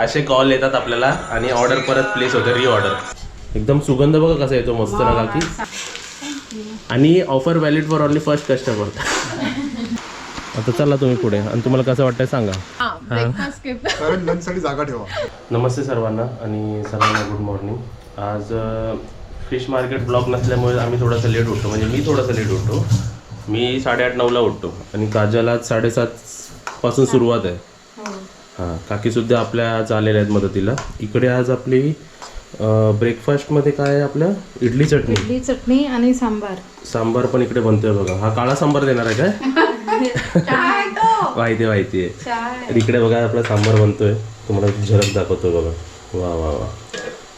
असे कॉल येतात आपल्याला आणि ऑर्डर परत प्लेस होते, रीऑर्डर. एकदम सुगंध बघा कसा येतो मस्त ना काकी. आणि offer valid for only first customer. आता चला तुम्ही पुढे आणि तुम्हाला कसं वाटतंय सांगा. जागा ठेवा. नमस्ते सर्वांना आणि सर्वांना गुड मॉर्निंग. आज फिश मार्केट ब्लॉग नसल्यामुळे आम्ही थोडासा लेट उठतो, म्हणजे मी थोडासा लेट उठतो. मी 8:30-9ला उठतो आणि काजल आज 7:30 पासून सुरुवात आहे. हां, काकीसुद्धा आपल्या आज आलेल्या आहेत मदतीला. इकडे आज आपली ब्रेकफास्टमध्ये काय आहे आपल्या इडली चटणी आणि सांबार. सांबार पण इकडे बनतोय बघा. हा काळा सांबार देणार आहे काय? माहिती आहे. इकडे बघा आपला सांबार बनतोय, तुम्हाला झलक दाखवतो बघा. वा वा वा.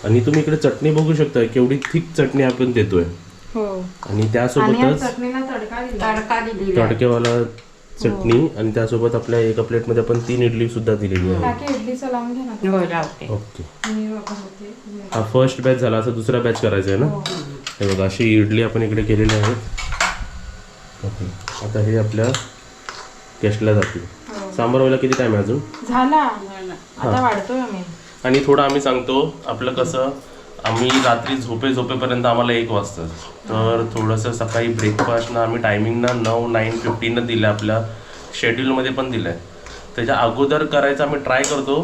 आणि तुम्ही इकडे चटणी बघू शकता, केवढी थिक चटणी आपण देतोय. आणि त्यासोबतच तडकेवाला चटणी आणि त्यासोबत आपल्या एका प्लेटमध्ये आपण 3 इडली सुद्धा दिलेली आहे. ओके, हा फर्स्ट बॅच झाला. असं दुसरा बॅच करायचा आहे ना. हे बघा अशी इडली आपण इकडे केलेली आहे. ओके, आता हे आपल्या गेस्टला जातील. सांबार व्हायला किती टाइम आहे अजून? झाला आता वाढतोय आम्ही. आणि थोडं आम्ही सांगतो आपलं कसं, आम्ही रात्री झोपेपर्यंत आम्हाला 1 वाजतं. तर थोडंसं सकाळी ब्रेकफास्टनं आम्ही टायमिंगना 9:15 दिलं, आपल्या शेड्यूलमध्ये पण दिलं आहे. त्याच्या अगोदर करायचं आम्ही ट्राय करतो,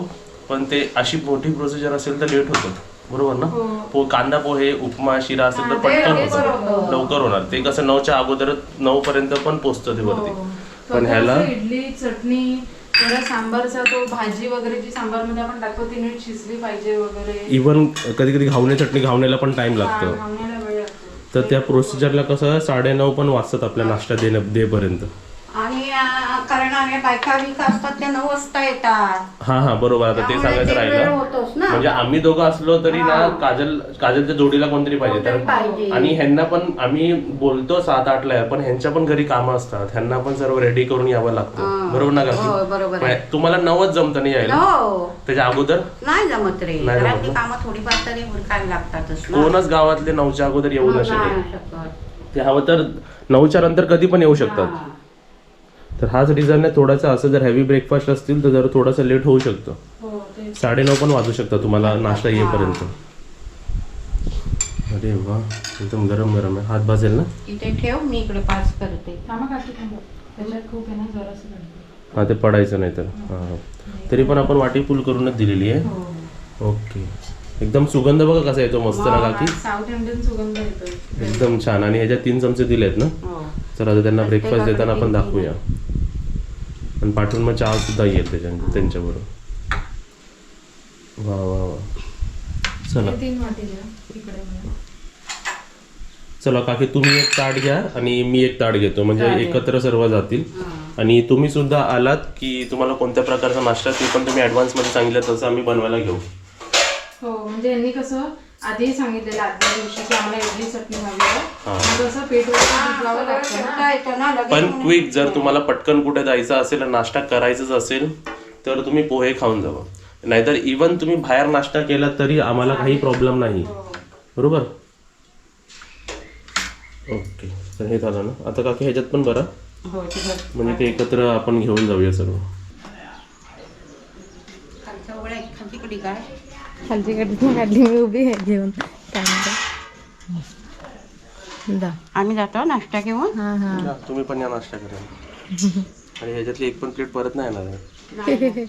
पण ते अशी मोठी प्रोसिजर असेल तर लेट होतं, बरोबर ना. कांदा पोहे, उपमा, शिरा असेल तर पटकन होतं, लवकर होणार. ते कसं 9च्या अगोदर 9पर्यंत पण पोचतं ते वरती. पण ह्याला इडली चटणी सांबारचा तो भाजी वगैरे जी सांबार मध्ये आपण टाकतो ती नीट शिजली पाहिजे वगैरे. इव्हन कधी घावणे चटणी घावण्याला पण टाइम लागतो. तर त्या प्रोसिजरला कसं 9:30 पण वाजतात आपल्या नाश्ता देपर्यंत. आणि करणाऱ्या बायका बिका असतात त्या 9 वाजता येतात. हा बरोबर. आता ते सांगायचं राहिलं, म्हणजे आम्ही दोघं असलो तरी ना काजलच्या जोडीला कोणतरी पाहिजे. तर आणि ह्यांना पण आम्ही बोलतो 7-8ला, पण ह्यांच्या पण घरी कामं असतात, ह्यांना पण सर्व रेडी करून यावं लागतं, बरोबर ना का? तुम्हाला 9च जमतं नाही यायला, त्याच्या अगोदर नाही जमत रे. घरातली कामं थोडीफार तरी उरकावी लागतातच. कोणच गावातले 9च्या अगोदर येऊ न शकत. ते हवं तर 9च्या नंतर कधी पण येऊ शकतात. तर हाच रिझन आहे थोडासा. असं जर हेवी ब्रेकफास्ट असतील तर जर थोडंसं लेट होऊ शकतं. 9:30 पण वाजू शकतं तुम्हाला नाश्ता येईपर्यंत. अरे वा, एकदम गरम गरम आहे. हात भाजेल ना. इथे ठेव, मी इकडे पास करते. हा, ते पडायचं नाही तर. हां, तरी पण आपण वाटी फुल करूनच दिलेली आहे. ओके, एकदम सुगंध बघा कसा येतो मस्त ना काकी. साऊथ इंडियन सुगंध येतो एकदम छान. आणि ह्याच्यात 3 चमचे दिलेत ना. तर आता त्यांना ब्रेकफास्ट देताना आपण दाखवूया. आणि पाठवून मग चहा सुद्धा येईल त्यांच्याबरोबर. वा वा वा. चला चला काकी, तुम्ही एक ताट घ्या आणि मी एक ताट घेतो, म्हणजे एकत्र सर्व जातील. आणि तुम्ही सुद्धा आलात की तुम्हाला कोणत्या प्रकारचा नाश्ता ते पण तुम्ही ऍडव्हान्स मध्ये सांगितलं तसं आम्ही बनवायला घेऊ. हो, म्हणजे यांनी कसं आधी सांगितलेलं आदल्या दिवशी की आम्हाला इडली चटणी हवी आहे. कसं पेट लागतं ना. पण क्विक, जर तुम्हाला पटकन कुठे जायचं असेल, नाश्ता करायचाच असेल तर तुम्ही पोहे खाऊन जावा. नाहीतर इवन तुम्ही बाहेर नाश्ता केला तरी आम्हाला काही प्रॉब्लेम नाही, बरोबर. ओके, तर हे झालं ना. आता काकी ह्याच्यात पण बरं, म्हणजे ते एकत्र आपण घेऊन जाऊया सर्व. खालची कडी काढली, मी उभी आहे घेऊन. आम्ही जातो नाश्ता घेऊन. तुम्ही पण या नाश्ता करा. आणि ह्याच्यातली एक पण प्लेट परत नाही येणार आहे.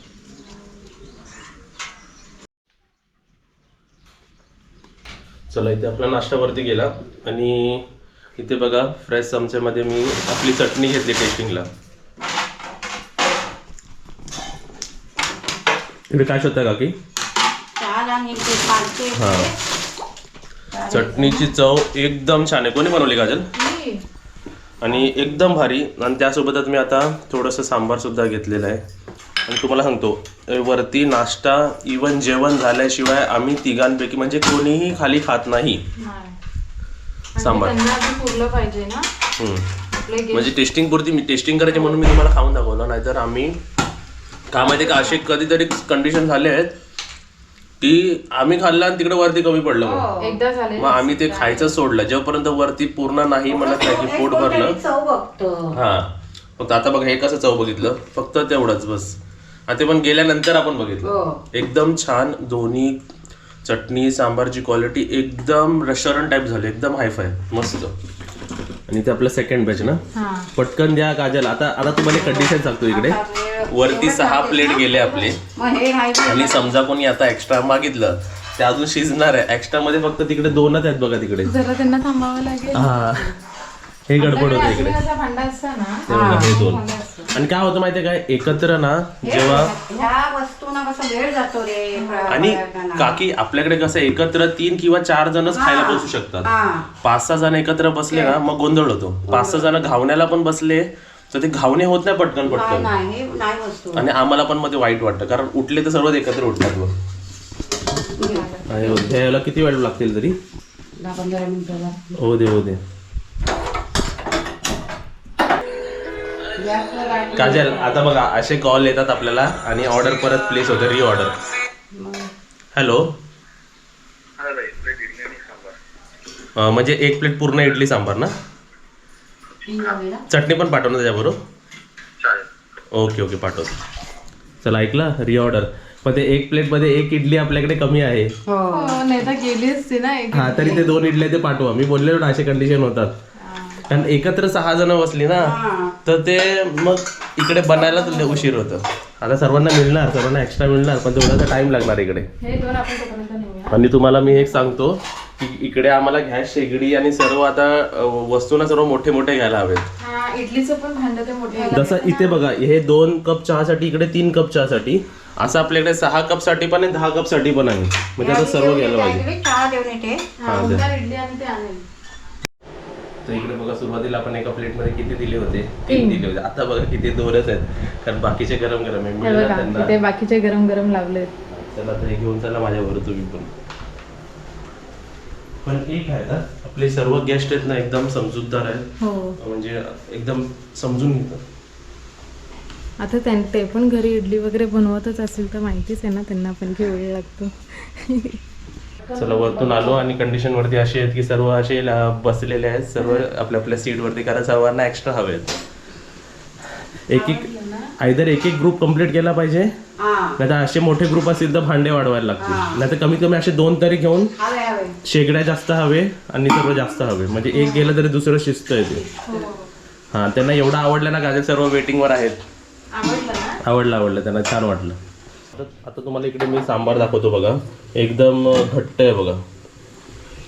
चला, इथे आपला नाश्ता वरती गेला. आणि इथे बघा फ्रेश चमच्यामध्ये मी आपली चटणी घेतली टेस्टिंगला. इकडे काय शोधता काकी? हा, चटणीची चव एकदम छान आहे. कोणी बनवली काजल? आणि एकदम भारी. आणि त्यासोबतच मी आता थोडंसं सांबार सुद्धा घेतलेलं आहे. आणि तुम्हाला सांगतो, वरती नाश्ता इवन जेवण झाल्याशिवाय आम्ही तिघांपैकी म्हणजे कोणीही खाली खात नाही सांबार. म्हणजे टेस्टिंग पुरती, मी टेस्टिंग करायची म्हणून मी तुम्हाला खाऊन दाखवलं. नाहीतर आम्ही काय माहिती का, असे कधीतरी कंडिशन झाले आहेत की आम्ही खाल्लं आणि तिकडे वरती कमी पडलं. मग आम्ही ते खायचं सोडलं जेव्हापर्यंत वरती पूर्ण नाही म्हणत नाही की पोट भरलं. हा, फक्त आता बघा हे कसं चव बघितलं, फक्त तेवढंच बस. आणि ते पण गेल्यानंतर आपण बघितलं. हो. एकदम छान. दोन्ही चटणी सांबारची क्वालिटी एकदम रेस्टॉरंट टाईप झाली, एकदम हायफाय मस्त. आणि ते आपलं सेकंड बॅच ना. हा पटकन द्या काजल. आता तुम्हाला कंडिशन सांगतो. इकडे वरती 6 प्लेट गेले आपले. मग हे राहिलं. आणि समजा कोणी आता एक्स्ट्रा मागितलं ते अजून शिजणार आहे. एक्स्ट्रा मध्ये फक्त तिकडे 2च आहेत बघा तिकडे. जरा त्यांना थांबावं लागेल. हा हे गडबड होते इकडे. असा भांडा असता ना, ते बघा हे 2. आणि काय होतं माहितीये काय, एकत्र ना जेव्हा ह्या वस्तूंना कसं वेळ जातो रे. आणि काकी आपल्याकडे कसं एकत्र 3 किंवा 4 जणच खायला बसू शकतात. 5-6 जण एकत्र बसले ना मग गोंधळ होतो. 5-6 जण घावण्याला पण बसले तर ते घावणे होत नाही पटकन पटकन. नाही नाही वस्तू. आणि आम्हाला पण मध्ये वाईट वाटतं कारण उठले तर सर्व एकत्र उठतात. बघ याला किती वेळ लागतील तरी? 10-15 मिनिटाला. हो दे. काजल आता बघा असे कॉल येतात आपल्याला आणि ऑर्डर परत प्लेस होते, रिऑर्डर. हॅलो. म्हणजे 1 प्लेट पूर्ण इडली सांबार ना. चटणी पण पाठव ना त्याच्याबरोबर. ओके पाठवतो. चला ऐकला, रिऑर्डर. पण ते 1 प्लेट मध्ये 1 इडली आपल्याकडे कमी आहे. नाही तर गेली असते ना. हा तरी ते 2 इडल्या ते पाठवा. मी बोललेलो ना असे कंडिशन होतात कारण एकत्र 6 जण बसली ना तर ते मग इकडे बनायलाच उशीर होतं. आता सर्वांना मिळणार, सर्वांना एक्स्ट्रा मिळणार पण थोडासा टाइम लागणार इकडे. हे 2 आपण तोपर्यंत नेऊया. आणि तुम्हाला मी एक सांगतो की इकडे आम्हाला गॅस शेगडी आणि सर्व आता वस्तूंना सर्व मोठे मोठे घ्यायला हवेत. हा इडलीचं पण भांडं ते मोठे. जसं इथे बघा हे 2 कप चहासाठी, इकडे 3 कप चहासाठी, असं आपल्याकडे 6 कप साठी पण आहे, 10 कप साठी पण आहे. म्हणजे आता सर्व घ्यायला पाहिजे. चहा देऊन येते. उद्या इडली आणि ते आणेल. तर इकडे बघा सुरुवातीला आपण एका प्लेट मध्ये किती दिले होते? 3 दिले होते. आता बघा किती 2च आहेत कारण बाकीचे गरम गरम आहे. हे बघा ते बाकीचे गरम गरम लावले. चला तर हे घेऊन चला माझ्याबरोबर तुम्ही पण एक आहे ना आपले सर्व गेस्ट आहेत ना एकदम समजूतदार आहेत. म्हणजे एकदम समजून घेतात. आता ते पण घरी इडली वगैरे बनवतच असेल तर माहितीच आहे ना त्यांना पण की वेळ लागतो. चला वरतून आलो आणि कंडिशन वरती अशी आहेत की सर्व असे बसलेले आहेत सर्व आपल्या आपल्या सीट वरती कारण सर्वांना एक्स्ट्रा हवे आहेत. आयदर एक ग्रुप कंप्लीट केला पाहिजे नाही तर असे मोठे ग्रुप असतील तर भांडे वाढवायला लागतील. नाही तर कमीत कमी असे 2 तरी घेऊन शेगड्या जास्त हवे आणि सर्व जास्त हवे म्हणजे एक गेलं तरी दुसरं शिस्त येते. हा त्यांना एवढं आवडलं ना गाजर सर्व वेटिंग वर आहेत. आवडलं त्यांना छान वाटलं. आता तुम्हाला इकडे मी सांबार दाखवतो बघा एकदम घट्ट आहे बघा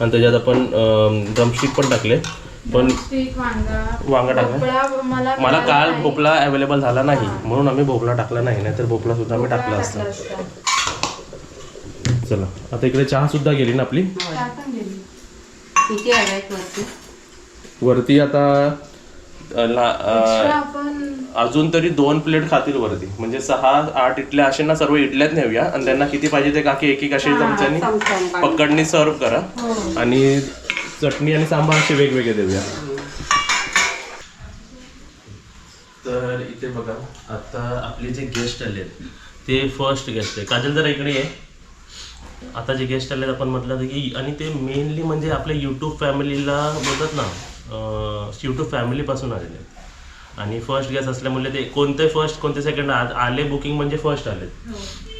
आणि त्याच्यात आपण ड्रमस्टिक पण टाकले पण वांगा टाकला. मला काल भोपळा अवेलेबल झाला नाही म्हणून आम्ही भोपळा टाकला नाही नाहीतर भोपळा सुद्धा आम्ही टाकला असता. चला आता इकडे चहा सुद्धा गेली ना आपली. वरती आता अजून तरी 2 प्लेट खातील वरती म्हणजे 6-8 इडल्या असे ना सर्व इडल्याच नेऊया आणि त्यांना किती पाहिजे ते काकी एक असे चमच्यानी पकडणी सर्व करा आणि चटणी आणि सांबार असे वेगवेगळे देऊया. तर इथे बघा आता आपले जे गेस्ट आले ते फर्स्ट गेस्ट आहे. काजल जरा इकडे आहे. आता जे गेस्ट आले आपण म्हटलं की आणि ते मेनली म्हणजे आपल्या यूट्यूब फॅमिलीला बोलतात ना यूट्यूब फॅमिलीपासून आलेले आहेत आणि फर्स्ट गेस्ट असल्यामुळे ते कोणते फर्स्ट कोणते सेकंड आले बुकिंग म्हणजे फर्स्ट आले.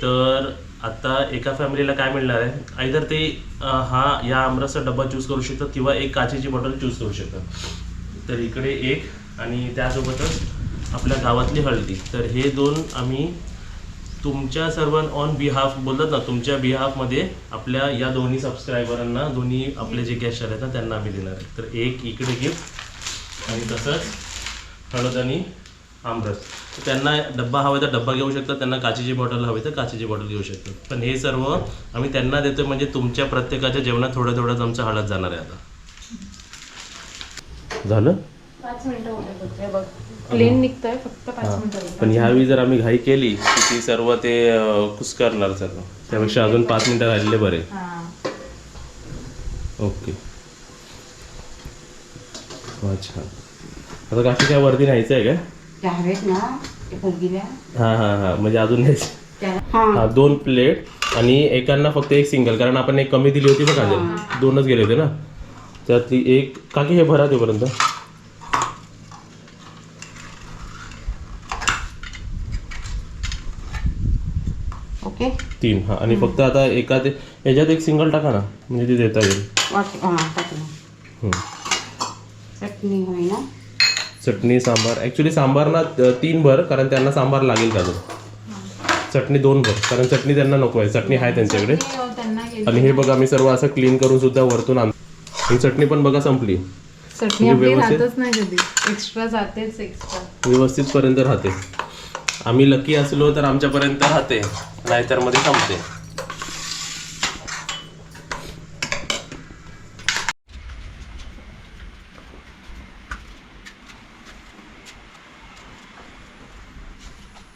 तर आता एका फॅमिलीला काय मिळणार आहे आयदर ते या आमरसचा डब्बा चूज करू शकतात किंवा एक काचेची बॉटल चूज करू शकतात. तर इकडे एक आणि त्यासोबतच आपल्या गावातली हळदी. तर हे 2 आम्ही तुमच्या सर्वां ऑन बिहाफ बोलतात ना तुमच्या बिहाफमध्ये आपल्या या दोन्ही सबस्क्रायबरांना दोन्ही आपले जे गेस्ट आले ना त्यांना आम्ही देणार आहे. तर एक इकडे गिफ्ट आणि तसंच हळद आणि आमरस. त्यांना डब्बा हवा तर डब्बा घेऊ शकतात त्यांना काचेची बॉटल हवी तर काचेची बॉटल घेऊ शकतात. पण हे सर्व आम्ही त्यांना देतो म्हणजे तुमच्या प्रत्येकाच्या जेवणात थोडं थोडं आमचं हळद जाणार आहे. आता झालं 5 मिनिटं होते बघ प्लेन निघतंय फक्त 5 मिनिटं. पण ह्यावेळी जर आम्ही घाई केली की ती सर्व ते कुस्करणार सर्व त्यापेक्षा अजून 5 मिनिटं राहिलेले बरे. ओके अच्छा आता काशी काय वरती न्यायचं आहे का? हा म्हणजे अजून न्यायचं. 2 प्लेट आणि एकांना फक्त एक सिंगल कारण आपण एक कमी दिली होती बघा 2च गेले होते ना त्यातली एक काकी हे भरा तोपर्यंत. 3 हां. आणि फक्त आता याच्यात एक सिंगल टाका ना, म्हणजे ती देता येईल. हं. चटणी होईना. चटणी सांबार ॲक्च्युली सांबार ना 3 भर, कारण त्यांना सांबार लागेल का चटणी 2 भर, कारण चटणी त्यांना नको आहे, चटणी आहे त्यांच्याकडे. त्यांना आणि हे बघा मी सर्व असं क्लीन करून सुद्धा वरतून आणतो. ही चटणी पण बघा संपली. चटणी आपली राहतच नाही कधी, एक्स्ट्रा जातेच एक्स्ट्रा. व्यवस्थितपर्यंत राहते. आम्ही लकी असलो तर आमच्यापर्यंत राहते, नाहीतर मध्ये संपते.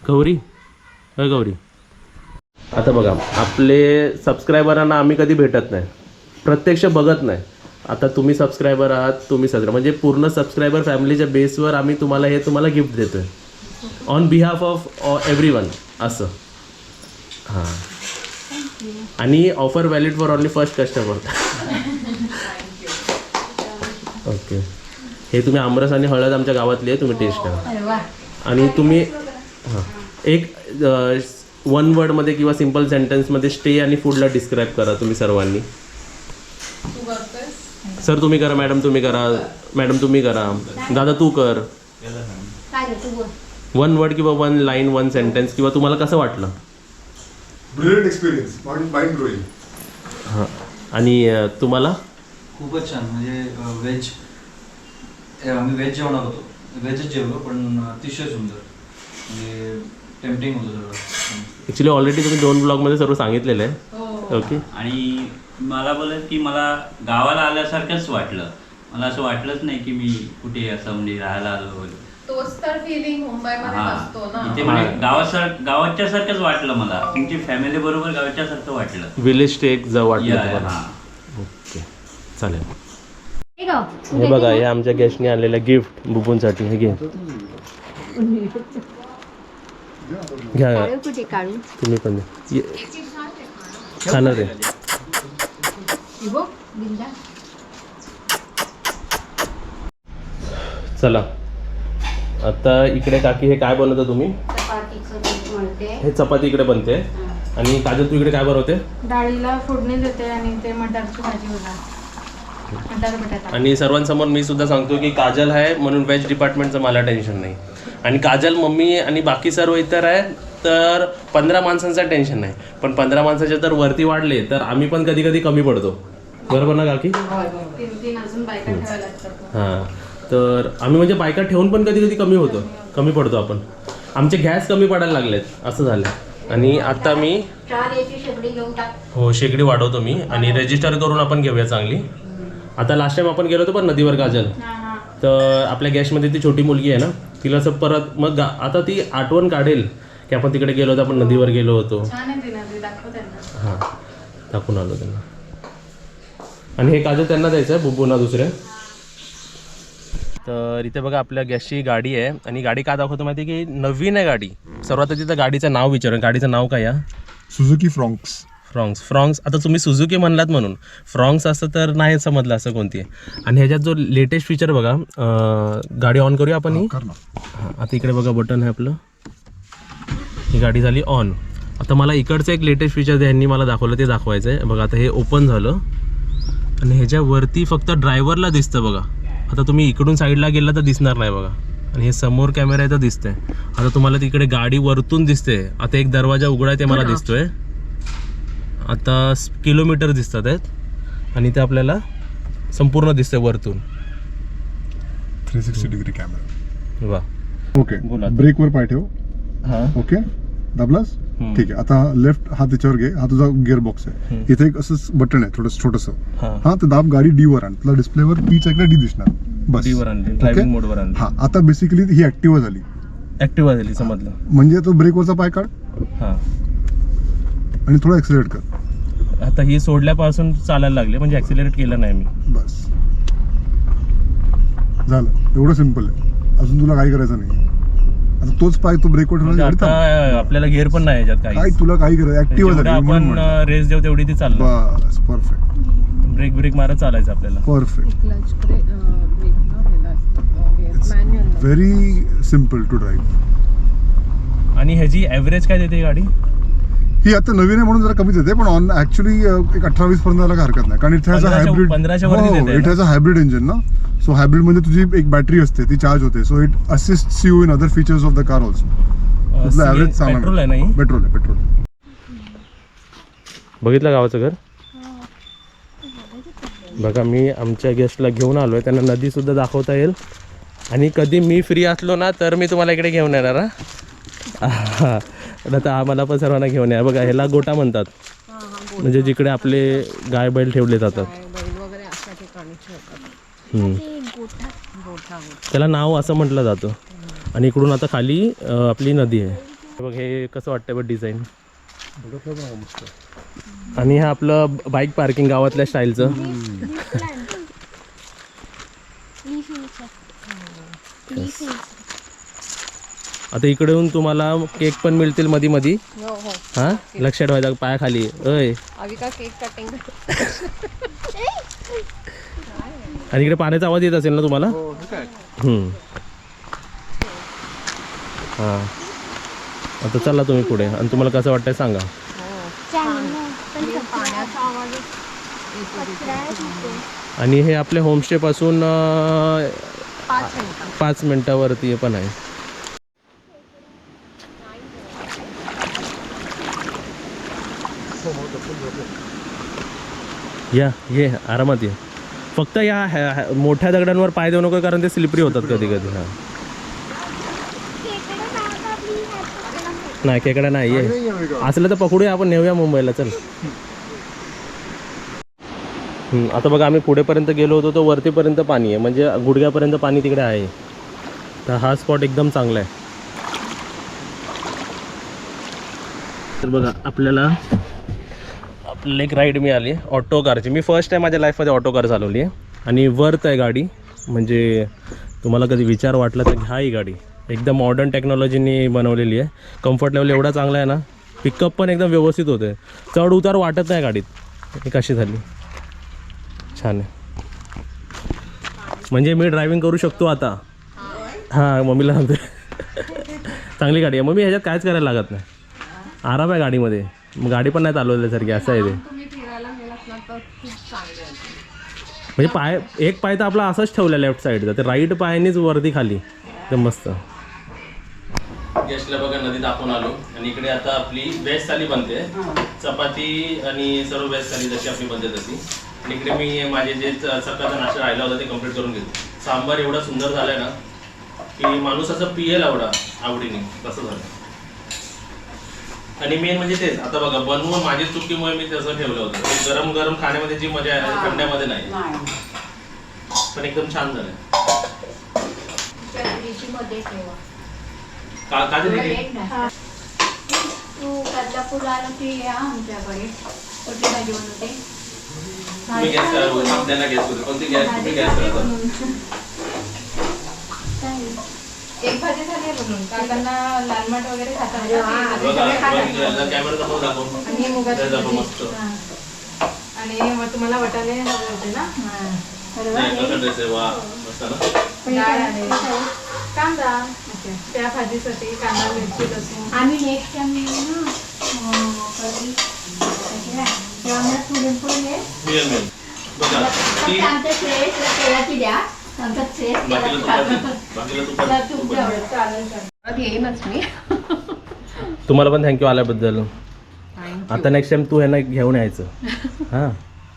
गौरी गौरी, आता बघा आपले सबस्क्रायबरांना आम्ही कधी भेटत नाही, प्रत्यक्ष बघत नाही. आता तुम्ही सबस्क्रायबर आहात, तुम्ही म्हणजे पूर्ण सबस्क्रायबर फॅमिलीच्या बेसवर आम्ही तुम्हाला गिफ्ट देतोय ऑन बिहाफ ऑफ एव्हरीवन असं. हां, आणि offer valid for only first customer. Okay, हे तुम्ही आमरस आणि हळद आमच्या गावातली आहे, तुम्ही टेस्ट करा. आणि तुम्ही हां एक 1 वर्डमध्ये किंवा सिम्पल सेंटेन्समध्ये स्टे आणि फूडला डिस्क्राईब करा तुम्ही सर्वांनी. सर तुम्ही करा, मॅडम तुम्ही करा, मॅडम तुम्ही करा, दादा तू कर. 1 वर्ड किंवा 1 लाईन 1 सेंटेन्स, किंवा तुम्हाला कसं वाटलं? Brilliant experience, mind blowing. हां, आणि तुम्हाला? खूपच छान. म्हणजे आम्ही व्हेज जेवणार होतो, व्हेजच जेवलो, पण अतिशय सुंदर, म्हणजे टेम्पटिंग होतं सगळं. ॲक्च्युली ऑलरेडी तुम्ही 2 ब्लॉगमध्ये सर्व सांगितलेलं आहे. ओके. आणि मला बोलत की मला गावाला आल्यासारखंच वाटलं. मला असं वाटलंच नाही की मी कुठे असं म्हणजे राहायला आलो. तोच तर फिलिंग मुंबईमध्ये नसतो ना. इथे म्हणजे गावाच्या सारखंच वाटलं मला. तुमची फॅमिली बरोबर गावाच्या सारखं वाटलं. विलेज स्टे एक जवळ वाटलं या, तुम्हाला? हा. ओके चालेल. हे बघा, हे आमच्या गेस्टने आणलेलं गिफ्ट बुबूंसाठी. हे घे, घ्या तुम्ही पण द्या. खाणार आहे. चला आता इकडे काकी हे काय बनवता तुम्ही? चपातीचं पीठ मळते. हे चपाती इकडे बनते. आणि काजल तू इकडे काय बनवते? डाळीला फोडणी देते आणि ते मटारची भाजी बघा, मटार बटाटा. आणि सर्वांसमोर मी सुद्धा सांगतो की काजल आहे म्हणून व्हेज डिपार्टमेंटचं मला टेन्शन नाही. आणि काजल मम्मी आणि बाकी सर्व इतर आहे तर 15 माणसांचं टेन्शन नाही. पण 15 माणसाचे तर वरती वाढले तर आम्ही पण कधी कधी कमी पडतो, बरोबर ना काकी? 3 अजून बायका ठेवायला लागतात. हां, तर आम्ही म्हणजे बायका ठेवून पण कधी कधी कमी पडतो आपण. आमचे गॅस कमी पडायला लागलेत असं झालं. आणि आता मी 4 याची शेगडी घेऊन टाक. हो शेगडी वाढवतो मी, आणि रजिस्टर करून आपण घेऊया चांगली. आता लास्ट टाइम आपण गेलो होतो पण नदीवर काजल, तर आपल्या गॅसमध्ये ती छोटी मुलगी आहे ना, तिला असं परत मग आता ती आठवण काढेल की आपण तिकडे गेलो होतो, आपण नदीवर गेलो होतो. छान आहे ती नदी, दाखव त्यांना. हां, दाखवून आलो त्यांना. आणि हे काजल त्यांना द्यायचं आहे, बुब्बूंना दुसऱ्या. तर इथे बघा आपल्या गॅसची गाडी आहे. आणि गाडी का दाखवतो माहिती आहे की नवीन आहे गाडी. सर्वात आधी तर गाडीचं नाव विचारून, गाडीचं नाव काय आहे? Suzuki Fronx. फ्रॉन्क्स. आता तुम्ही सुझुकी म्हणलात म्हणून फ्रॉन्क्स असं तर नाही समजलं असं कोणती आहे. आणि ह्याच्यात जो लेटेस्ट फीचर बघा, गाडी ऑन करूया आपण ही. हां, आता इकडे बघा बटन आहे आपलं, ही गाडी झाली ऑन. आता मला इकडचं एक लेटेस्ट फीचर यांनी मला दाखवलं ते दाखवायचं आहे. बघा आता हे ओपन झालं आणि ह्याच्यावरती फक्त ड्रायव्हरला दिसतं बघा. आता तुम्ही इकडून साईडला गेला तर दिसणार नाही बघा. आणि हे समोर कॅमेरा आहे तर दिसतंय. आता तुम्हाला तिकडे गाडी वरतून दिसते. आता एक दरवाजा उघडा आहे ते मला दिसतोय. आता किलोमीटर दिसतात आहेत आणि ते आपल्याला संपूर्ण दिसतंय वरतून. 360 डिग्री कॅमेरा. वा, ओके, बोला. ब्रेकवर पाय ठेव. हां ओके, दाबलास. ठीक आहे. आता लेफ्ट हात त्याच्यावर घे. हा तुझा गिअर बॉक्स आहे. इथे एक असं बटन आहे छोटंसं. हां, हा, तर दाब, गाडी डी वर आण. तुला डिस्प्लेवर पीच ऐकला डी दिसणार बस. ड्रायव्हिंग मोडवर आणली. हा, आता बेसिकली ही ऍक्टिव्हा झाली. ऍक्टिव्हा झाली, समजलं. म्हणजे तो ब्रेकवरचा पाय काढ हां, आणि थोडा ऍक्सिलेट कर. आता ही सोडल्यापासून चालायला लागले, म्हणजे ऍक्सिलरेट केलं नाही मी. बस झालं. एवढं सिम्पल आहे. अजून तुला काही करायचं नाही. आता तोच पाय तो ब्रेकवर म्हणजे ठेवला. आता आपल्याला गिअर पण नाही याच्यात काय काही. तुला काही करायचं, ऍक्टिव्हा जेवढं झाली म्हणून आपण म्हणलं. रेस देऊ तेवढी ती चाललं. बस, परफेक्ट ब्रेक मारत चालायचं आपल्याला. Perfect. Very simple to drive. आणि ह्याची ॲव्हरेज काय देते गाडी? ही आता नवीन आहे म्हणून जरा कमीच येते, पण ऑन ऍक्च्युली एक 18-20 पर्यंत जायला हरकत नाही, कारण इट हॅज अ 1500 हायब्रिड 1500 वरतीच येते ना? It has a hybrid engine ना. सो हायब्रिड मध्ये तुझी एक बॅटरी असते, ती चार्ज होते, so it assist you in other features of the car also. Petrol आहे ना ही? पेट्रोल आहे, पेट्रोल. बघितलं गावाचं घर? बघा, मी आमच्या गेस्टला घेऊन आलो आहे, त्यांना नदीसुद्धा दाखवता येईल, आणि कधी मी फ्री असलो ना तर मी तुम्हाला इकडे घेऊन येणार. हा आता आम्हाला पण सर्वांना घेऊन या. बघा, ह्याला गोटा म्हणतात, म्हणजे जिकडे आपले गाय बैल ठेवले जातात. त्याला नाव असं म्हटलं जातं. आणि इकडून आता खाली आपली नदी आहे. बघ, हे कसं वाटतं बघ डिझाईन. आणि हे आपलं बाईक पार्किंग गावातल्या स्टाईलचं. आता इकडे येऊन तुम्हाला केक पण मिळतील मधी मधी. हा, लक्षात ठेवायचं पायाखाली. अय, आणि इकडे पाण्याचा आवाज येत असेल ना तुम्हाला? हां, आता चला तुम्ही पुढे, आणि तुम्हाला कसं वाटतंय सांगा. आणि हे आपल्या होमस्टे पासून 5 मिनिटावरती पण आहे. या ये आरामात ये. फक्त या मोठ्या दगडांवर पाय देऊ नको, कारण ते स्लिपरी होतात कधी कधी. हां, नाही खेकडा नाही आहे. असलं तर पकडूया आपण, नेऊया मुंबईला. चल. आता बघा, आम्ही पुढेपर्यंत गेलो होतो, तो वरतीपर्यंत पाणी आहे, म्हणजे गुडघ्यापर्यंत पाणी तिकडे आहे. तर हा स्पॉट एकदम चांगला आहे. तर बघा, आपल्याला एक राईड मिळाली ऑटो कारची. मी फर्स्ट टाईम माझ्या लाईफमध्ये ऑटो कार चालवली आहे, आणि वर्थ आहे गाडी. म्हणजे तुम्हाला कधी विचार वाटला तर घ्या ही गाडी. एकदम मॉडर्न टेक्नॉलॉजीनी बनवलेली आहे. कम्फर्ट लेवल एवढा चांगला आहे ना, पिकअप पण एकदम व्यवस्थित होते, चढ उतार वाटत नाही गाडीत. ही कशी झाली, छान आहे. म्हणजे मी ड्रायव्हिंग करू शकतो आता. हां, मम्मीला सांगते. चांगली गाडी आहे मम्मी, ह्याच्यात कायच करायला लागत नाही, आराम आहे गाडीमध्ये. गाडी पण नाही चालवल्यासारखी, असं आहे ते. म्हणजे एक पाय तर आपला असाच ठेवला लेफ्ट साईडचा, ते राईट पायानेच वरती खाली. एकदम मस्त. गेस्टला बघा नदी दाखवून आलो, आणि इकडे आता आपली व्हेज थाली बनते. चपाती आणि सर्व व्हेज थाली जशी आपली बनते तशी. आणि इकडे मी माझे जे सकाळचा नाश्ता राहिला होता ते कंप्लीट करून घेतो. सांबार एवढा सुंदर झालाय ना की माणूस असं पियेल आवडीने, तसं झालं. आणि मेन म्हणजे तेच, आता बघा बनवून माझी चुकीमुळे मी तसं ठेवलं होतं. गरम गरम खाण्यामध्ये जी मजा आहे ना, थंड्यामध्ये नाही. पण एकदम छान झालं. तुम्ही गॅस करा, आपल्याला गॅस करू. कोणती गॅस? तुम्ही गॅस करा. एक भाजी झाली बनवून, काकांना लाल माठ वगैरे खातात. कॅमेरा दाखव दाखव. आणि मुगाची दाखव भाजी. मस्त. हां. आणि मग तुम्हाला वाटाणे हवे होते ना? कसा ड्रेस आहे, वा मस्त ना. डाळ आणि कांदा, त्या भाजीसाठी कांदा, मिरची, लसूण. आम्ही नेक्स्ट टाइम मिळेल. बघा ती आमच्या तेलाची द्या, आमचा बाकीला तूप. येईनच मी. तुम्हाला पण थँक्यू आल्याबद्दल. आता नेक्स्ट टाइम तू ह्यांना घेऊन यायचं. हां,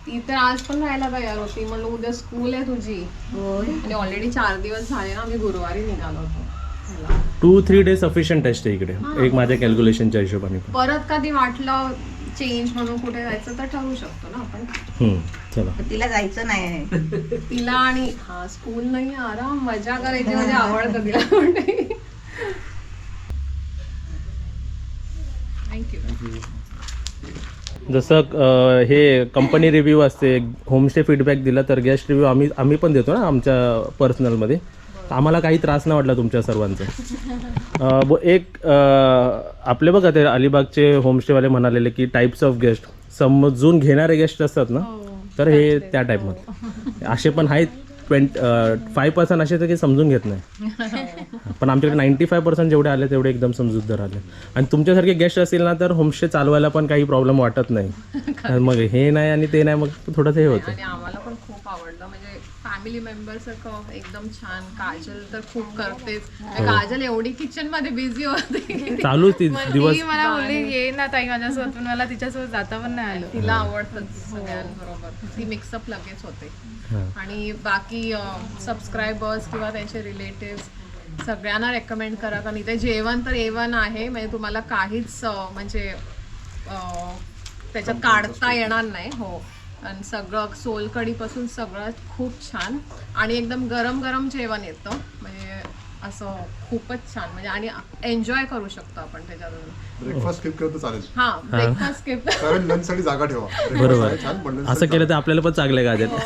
ती तर आज पण राहायला तयार होती. म्हणलं उद्या स्कूल आहे तुझी, आणि ऑलरेडी 4 दिवस झाले ना, आम्ही गुरुवारी निघालो होतो. 2-3 डेज सफिशियंट टेस्ट आहे इकडे, एक माझ्या कॅल्क्युलेशनच्या हिशोबाने. परत कधी वाटलं चेंज म्हणून कुठे जायचं तर ठरवू शकतो ना आपण. चला. तिला जायचं नाही. तिला आणि हा स्कूल नाही, आराम मजा करायची, म्हणजे आवडतं तिला. म्हणते थँक्यू. जसं हे कंपनी रिव्ह्यू असते, होमस्टे फीडबॅक दिला तर गेस्ट रिव्ह्यू आम्ही पण देतो ना आमच्या पर्सनलमध्ये. आम्हाला काही त्रास नाही वाटला तुमच्या सर्वांचा. एक आपले बघा ते अलिबागचे होमस्टेवाले म्हणालेले की टाईप्स ऑफ गेस्ट, समजून घेणारे गेस्ट असतात ना, तर हे त्या टाईपमध्ये. असे पण आहेत 5% असे तर की समजून घेत नाही. पण आमच्याकडे 95% जेवढे आले तेवढे एकदम समजूतदार आले. आणि तुमच्यासारखे गेस्ट असतील ना तर होमस्टे चालवायला पण काही प्रॉब्लेम वाटत नाही. मग हे नाही आणि ते नाही, मग थोडंसं हे होतं. आणि आम्हाला पण खूप आवडलं, म्हणजे फॅमिली मेंबर सारखं एकदम छान. काजल तर खूप करतेच. काजल एवढी किचन मध्ये बिझी होते, चालूच ती दिवस. ती मला बोलली ये ना ताई माझ्यासोबत, पण मला तिच्यासोबत जाता पण नाही आलं. तिला आवडतंच सगळ्यांबरोबर. ती मिक्सअप लगेच होते. आणि बाकी सबस्क्रायबर्स किंवा त्यांचे रिलेटिव्ह सगळ्यांना रेकमेंड करा, कारण इथे जेवण तर A1 आहे. म्हणजे तुम्हाला काहीच म्हणजे त्याच्यात काढता येणार नाही. हो, आणि सगळं सोलकडीपासून सगळं खूप छान आणि एकदम गरम गरम जेवण येतं. म्हणजे असं खूपच छान, म्हणजे आणि एन्जॉय करू शकतो आपण त्याच्यातून. ब्रेकफास्ट स्किप केलं तर चालेल, हा, ब्रेकफास्ट स्किप. कारण लंचसाठी जागा ठेवा. बरोबर. छान, पण असं केलं तर आपल्याला पण चांगलं आहे का?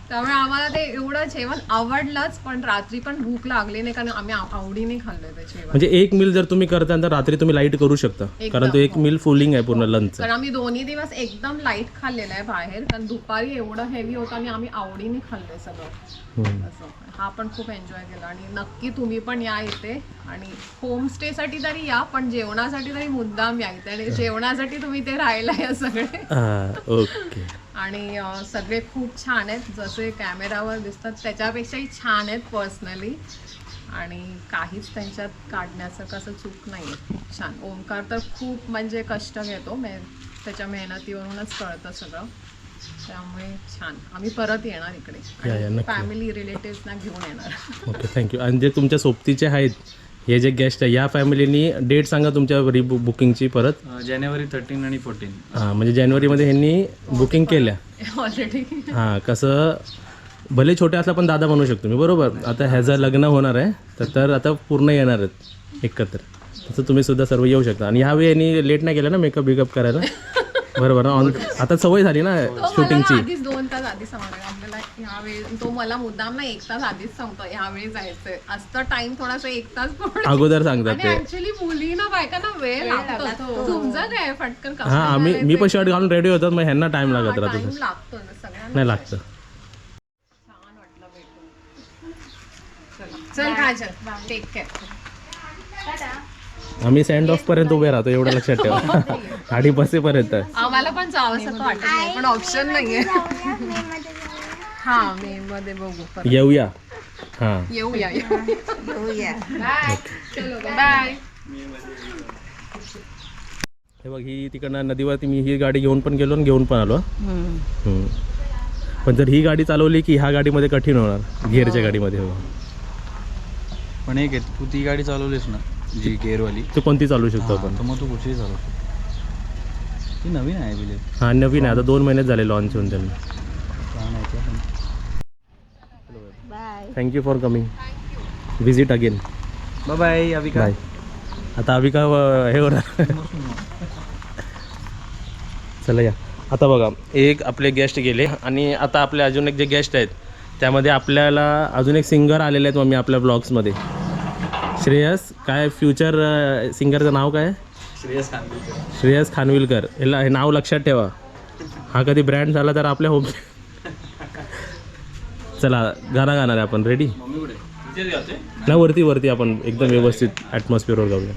त्यामुळे आम्हाला ते एवढं जेवण आवडलंच, पण रात्री पण भूक लागली नाही, कारण आम्ही आवडीने खाल्लंय ते जेवण. म्हणजे एक मिल जर तुम्ही करता तर रात्री तुम्ही लाईट करू शकता, कारण तो एक मिल फुलिंग आहे पूर्ण लंच. कारण आम्ही 2 दिवस एकदम लाईट खाल्लेलं आहे बाहेर, कारण दुपारी एवढं हेवी होतं आणि आम्ही आवडीने खाल्लंय सगळं असं. हा पण खूप एन्जॉय केला. आणि नक्की तुम्ही पण या इथे, आणि होमस्टेसाठी तरी या, पण जेवणासाठी तरी मुद्दाम या इथे. आणि जेवणासाठी तुम्ही ते राहायला या सगळे. ओके. आणि सगळे खूप छान आहेत, जसे कॅमेरावर दिसतात त्याच्यापेक्षाही छान आहेत पर्सनली. आणि काहीच त्यांच्यात काढण्याचं कसं चूक नाही आहे. खूप छान. ओंकार तर खूप म्हणजे कष्ट घेतो, त्याच्या मेहनतीवरूनच कळतं सगळं. त्यामुळे छान. आम्ही परत येणार इकडे, नक्की. फॅमिली रिलेटिव्हजना घेऊन येणार. Okay, thank you. आणि जे तुमच्या सोबतीचे आहेत हे जे गेस्ट आहे, या फॅमिलीनी डेट सांगा तुमच्या बुकिंगची परत. जानेवारी 13 आणि 14. हां, म्हणजे जानेवारीमध्ये ह्यांनी बुकिंग केल्या. ऑलरेडी. हां, कसं भले छोटे असला पण दादा म्हणू शकतो मी, बरोबर. आता ह्याचं लग्न होणार आहे तर आता पूर्ण येणार आहेत एकत्र, तसं तुम्ही सुद्धा सर्व येऊ शकता. आणि ह्यावेळी यांनी लेट नाही केलं ना मेकअप बिकअप करायला, बरोबर ना? आता सवय झाली ना शूटिंगची. आधीच 2 तास आधी सांगतोय आपल्याला ह्यावेळी. तो मला मुद्दाम ना 1 तास आधीच सांगतो ह्यावेळी जायचंय. असतं टाइम थोडासा 1 तास पुढे अगोदर सांगतात ते. ऍक्च्युअली मुलींना बायकांना वेळ लागतो. तुमचं काय पटकन कसं हां, मी पण शर्ट घालून रेडी होतो, मग ह्यांना टाइम लागत राहतो. टाइम लागतो ना सगळ्यांना. नाही लागतं. छान वाटलं भेटून. चल काजल, टेक केअर. आम्ही सँड ऑफ पर्यंत उभे राहतो, एवढं लक्षात ठेवा. गाडी बसेपर्यंत. आम्हाला पण जावंसं वाटत नाही, पण ऑप्शन नाहीये. हा, मे मध्ये बघू परत. येऊया. हां, येऊया. चलो बाय. हे बघ, ही तिकडनं नदीवरती मी ही गाडी घेऊन पण गेलो आणि घेऊन पण आलो. पण जर ही गाडी चालवली की ह्या गाडीमध्ये कठीण होणार, गिअरच्या गाडीमध्ये. हो, पण एक आहे, तू ती गाडी चालवलीस ना जी गेअरवाली, तू कोणती चालवू शकतो आपण. तर मग तू कुठेही चालवू शकतो. ती नवीन आहे बिले. हां, नवीन आहे, आता 2 महिन्यात झाले लॉन्च होऊन त्यांना. Thank you for coming. Visit again. Bye bye Avika. Bye. आता अविका हे होणार. चला या. आता बघा, एक आपले गेस्ट गेले आणि आता आपले अजून एक जे गेस्ट आहेत त्यामध्ये आपल्याला अजून एक सिंगर आलेले आहेत मम्मी आपल्या ब्लॉग्समध्ये. श्रेयस, काय फ्युचर सिंगरचं नाव काय? श्रेयस खानविलकर. याला हे नाव लक्षात ठेवा. हा कधी ब्रँड झाला तर आपल्या होम. चला, गाणं गाणार आहे आपण. रेडी? नाही, वरती आपण एकदम व्यवस्थित ॲटमॉस्फिअरवर गाऊया.